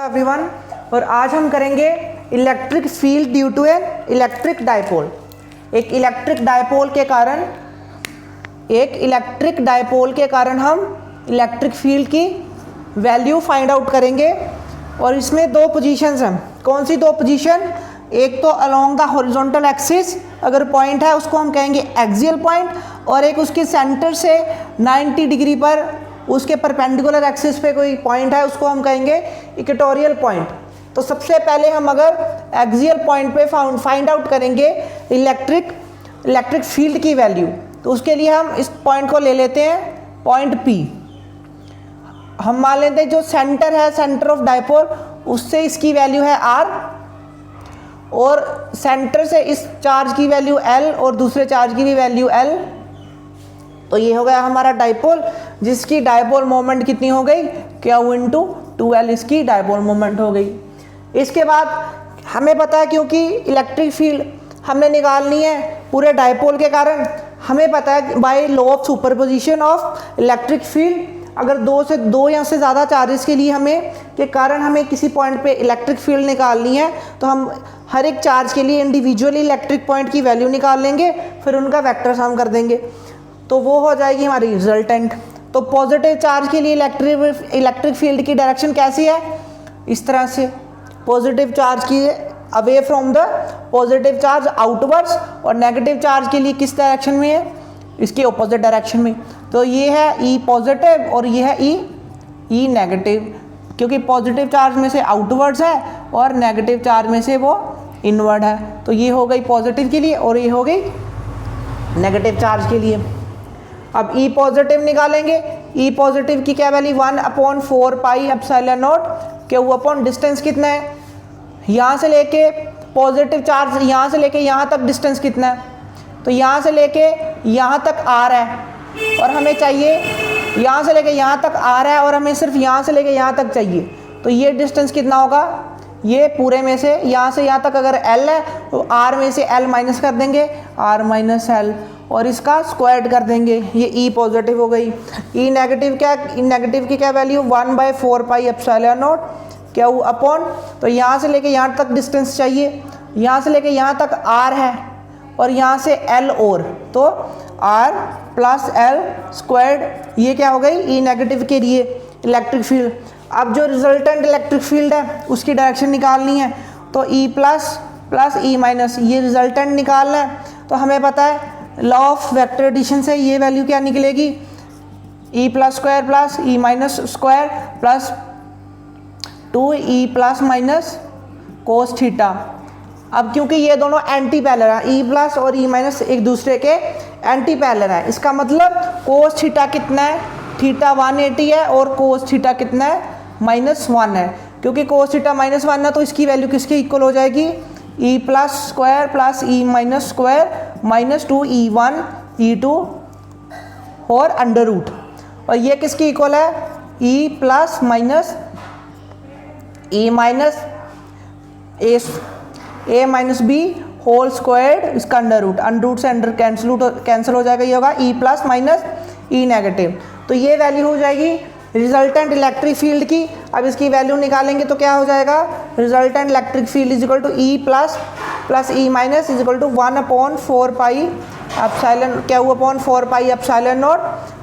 Everyone, और आज हम करेंगे electric field due to an electric dipole. एक इलेक्ट्रिक डायपोल के कारण हम इलेक्ट्रिक फील्ड की वैल्यू फाइंड आउट करेंगे। और इसमें दो पोजीशंस हैं। कौन सी दो पोजीशन? एक तो अलोंग द हॉरिजॉन्टल एक्सिस अगर पॉइंट है उसको हम कहेंगे एक्सियल पॉइंट, और एक उसके सेंटर से 90 डिग्री पर उसके परपेंडिकुलर एक्सिस पे कोई पॉइंट है उसको हम कहेंगे इक्वेटोरियल पॉइंट। तो सबसे पहले हम अगर एक्सियल पॉइंट पे फाइंड आउट करेंगे इलेक्ट्रिक फील्ड की वैल्यू, तो उसके लिए हम इस पॉइंट को ले लेते हैं पॉइंट P। हम मान लेते हैं जो सेंटर है, सेंटर ऑफ डायपोल, उससे इसकी वैल्यू है R, और सेंटर से इस चार्ज की वैल्यू L और दूसरे चार्ज की भी वैल्यू L। तो ये हो गया हमारा डायपोल, जिसकी डायपोल मोमेंट कितनी हो गई? Q इंटू 2L इसकी डायपोल मोमेंट हो गई। इसके बाद हमें पता है, क्योंकि इलेक्ट्रिक फील्ड हमने निकालनी है पूरे डायपोल के कारण, हमें पता है by law of superposition of electric field, अगर दो या से ज़्यादा चार्जेस के लिए हमें किसी पॉइंट पे इलेक्ट्रिक फील्ड निकालनी है, तो हम हर एक चार्ज के लिए इंडिविजुअली इलेक्ट्रिक पॉइंट की वैल्यू निकाल लेंगे, फिर उनका वेक्टर सम कर देंगे, तो वो हो जाएगी हमारी रिजल्टेंट। तो पॉजिटिव चार्ज के लिए इलेक्ट्रिक फील्ड की डायरेक्शन कैसी है? इस तरह से, पॉजिटिव चार्ज की away from the positive charge outwards, और नेगेटिव चार्ज के लिए किस डायरेक्शन में है? इसके ऑपोजिट डायरेक्शन में। तो ये है E पॉजिटिव और ये है E नेगेटिव, क्योंकि पॉजिटिव चार्ज में से आउटवर्ड्स है और नेगेटिव चार्ज में से वो इनवर्ड है। तो ये हो गई पॉजिटिव के लिए और ये हो गई नेगेटिव चार्ज के लिए। अब E पॉजिटिव निकालेंगे। E पॉजिटिव की क्या value? 1/4 pi epsilon not Q upon distance कितना है? यहाँ से लेके पॉजिटिव चार्ज यहाँ से लेके यहाँ तक डिस्टेंस कितना है? तो यहाँ से लेके यहाँ तक R है, और हमें चाहिए यहाँ से लेके यहाँ तक R है, और हमें सिर्फ यहाँ से लेके यहाँ तक चाहिए। तो ये डिस्टेंस कितना होगा? ये पूरे में से यहाँ तक अगर L है तो R में से L माइनस कर देंगे, R माइनस L, और इसका स्क्वायर कर देंगे। ये E पॉजिटिव हो गई। E नेगेटिव की क्या value? 1/4 pi epsilon not Q upon, तो यहाँ से लेके यहाँ तक डिस्टेंस चाहिए, यहाँ से लेके यहाँ तक R है और यहाँ से L, और तो R प्लस L स्क्वायर्ड, ये क्या हो गई? E नेगेटिव के लिए इलेक्ट्रिक फील्ड। अब जो रिजल्टेंट इलेक्ट्रिक फील्ड है उसकी डायरेक्शन निकालनी है, तो E प्लस E माइनस, ये रिजल्टेंट निकालना है। तो हमें पता है लॉ ऑफ वेक्टर एडिशन से ये वैल्यू क्या निकलेगी? E plus square plus E minus square plus 2E plus minus cos theta. अब क्योंकि ये दोनों एंटी पैरेलल हैं, E प्लस और E माइनस एक दूसरे के एंटी पैरेलल है, इसका मतलब कोस थीटा कितना है? थीटा 180 है, और कोस थीटा कितना है? -1 है। क्योंकि कोस थीटा -1 है तो इसकी वैल्यू किसके इक्वल हो जाएगी? E plus square plus E minus square minus 2E1 E2 और अंडर रूट, और ये किसकी इक्वल है? E plus minus E minus A minus B whole squared, इसका अंडर रूट से अंडर कैंसिल हो जाएगा, ये होगा E plus minus E negative. तो ये वैल्यु हो जाएगी रिजल्टेंट इलेक्ट्रिक फील्ड की। अब इसकी वैल्यू निकालेंगे तो क्या हो जाएगा? Resultant electric field is equal to E plus E minus is equal to 1/4 pi epsilon Q upon 4 pi epsilon naught,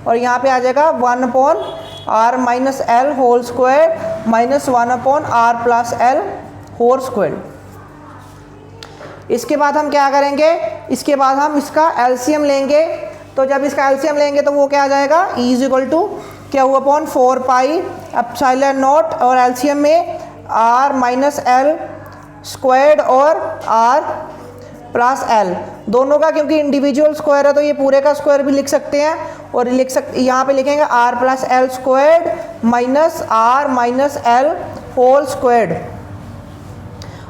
और यहाँ पे आ जाएगा 1/R minus L whole square minus 1/R plus L whole square. इसके बाद हम क्या करेंगे? इसके बाद हम इसका एलसीएम लेंगे। तो जब इसका एलसीएम लेंगे तो वो क्या आ जाएगा? E is equal to Q upon 4 pi epsilon naught, और एलसीएम में R माइनस L स्क्वायर्ड और R प्लस L, दोनों का क्योंकि इंडिविजुअल स्क्वायर है तो ये पूरे का स्क्वायर भी लिख सकते हैं, और यहाँ पे लिखेंगे R plus L squared minus R minus L whole squared.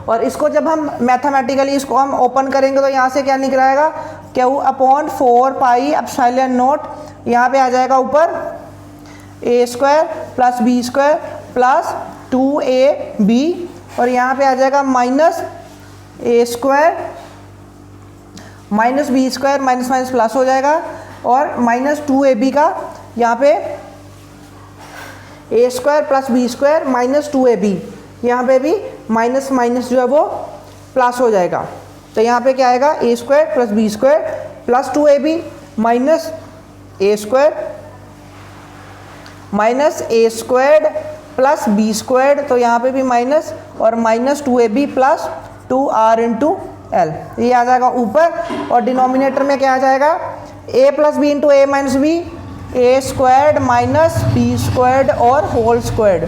और इसको जब हम मैथमेटिकली इसको हम ओपन करेंगे तो यहाँ से क्या निकल आएगा? Q upon 4 pi epsilon not, यहाँ पे आ जाएगा ऊपर A square plus B square plus 2AB, और यहाँ पे आ जाएगा minus A square minus B square, minus minus plus हो जाएगा, और माइनस 2AB का यहाँ पे A square plus B square minus 2AB, यहाँ पे भी माइनस माइनस जो है वो प्लस हो जाएगा। तो यहाँ पे क्या आएगा, a square plus b square plus 2ab minus a square minus a squared plus b squared, तो यहाँ पे भी माइनस और minus 2ab plus 2r into L, ये आ जाएगा ऊपर। और डिनोमिनेटर में क्या आ जाएगा, a plus B into A minus B, A squared minus B squared और होल स्क्वायर्ड।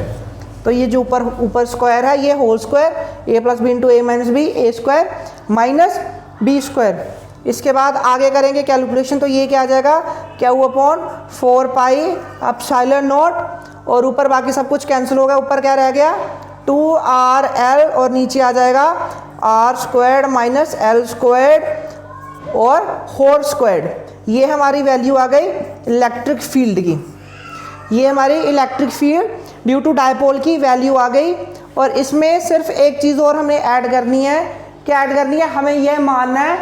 तो ये जो ऊपर स्क्वायर है ये whole square, a plus B into A minus B, A square minus B square. इसके बाद आगे करेंगे कैलकुलेशन, तो ये क्या आ जाएगा, क्या हुआ अपॉन 4 पाई एप्सिलॉन नॉट, और ऊपर बाकी सब कुछ कैंसिल हो गया, ऊपर क्या रह गया 2rl, और नीचे आ जाएगा r squared minus l squared और होल स्क्वायर्ड। ये हमारी वैल्यू आ गई इलेक्ट्रिक फील्ड की, ये हमारी electric field due to dipole की वैल्यू आ गई। और इसमें सिर्फ एक चीज़ और हमें ऐड करनी है, क्या ऐड करनी है, हमें यह मानना है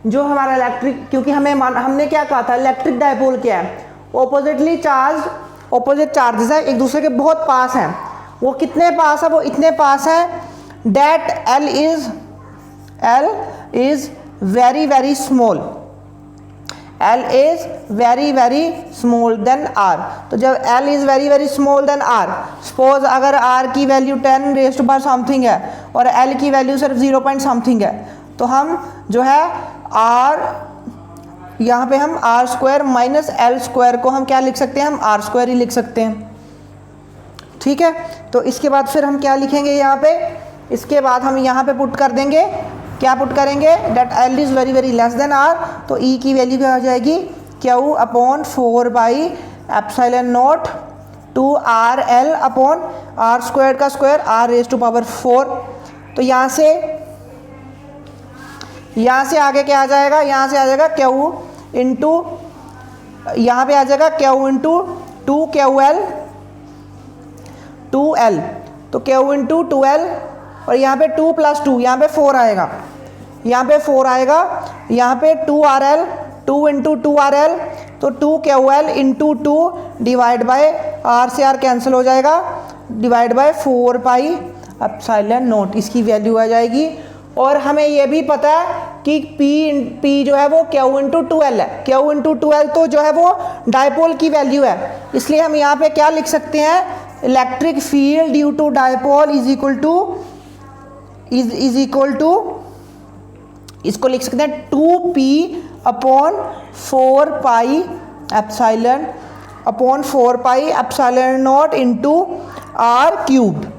जो हमारा इलेक्ट्रिक, क्योंकि हमने क्या कहा था, इलेक्ट्रिक डायपोल क्या है, ऑपोजिटली चार्ज, ऑपोजिट चार्जेस है, एक दूसरे के बहुत पास हैं। वो कितने पास है, वो इतने पास है that L is very very small, L is very very small then R। तो जब L is very very small then R, suppose अगर R की वैल्यू 10 रेज़्ड बाय समथिंग है और L की वैल्यू सिर्फ 0 पॉइंट समथिंग है, तो हम जो है R, यहाँ पे हम R square minus L square को हम क्या लिख सकते हैं, हम R स्क्वायर ही लिख सकते हैं। ठीक है, तो इसके बाद फिर हम क्या लिखेंगे यहाँ पे, इसके बाद हम यहाँ पे पुट कर देंगे, क्या पुट करेंगे, that L is very very less than R, तो E की वैल्यू क्या हो जाएगी, Q upon 4 by epsilon not 2RL upon R square का square R raise to power 4। तो यहाँ से आगे क्या आ जाएगा, यहाँ से आ जाएगा Q इंटू, यहाँ पे आ जाएगा Q इंटू 2QL 2L, तो Q इंटू 2L, और यहाँ पे 2 प्लस 2, यहाँ पे 4 आएगा, यहाँ पे 4 आएगा, यहाँ पे 2RL 2 इंटू 2RL, तो 2QL into 2 divide by R से R कैंसिल हो जाएगा, divide by 4 pi epsilon not, इसकी वैल्यू आ जाएगी। और हमें यह भी पता है कि P जो है वो Q इंटू 2L है, Q इंटू 2L तो जो है वो डायपोल की वैल्यू है, इसलिए हम यहाँ पे क्या लिख सकते हैं, electric field due to dipole is equal to इसको लिख सकते हैं 2p upon 4 pi epsilon upon 4 pi epsilon naught into r cube.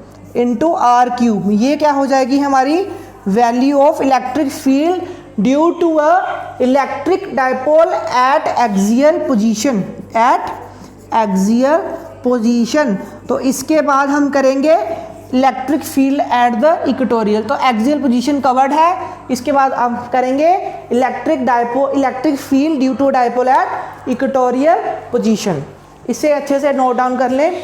ये क्या हो जाएगी हमारी value of electric field due to a electric dipole at axial position. तो इसके बाद हम करेंगे electric field at the equatorial, तो एक्सियल पोजीशन कवर्ड है, इसके बाद अब करेंगे electric field due to dipole at equatorial position. इसे अच्छे से नोट डाउन कर लें।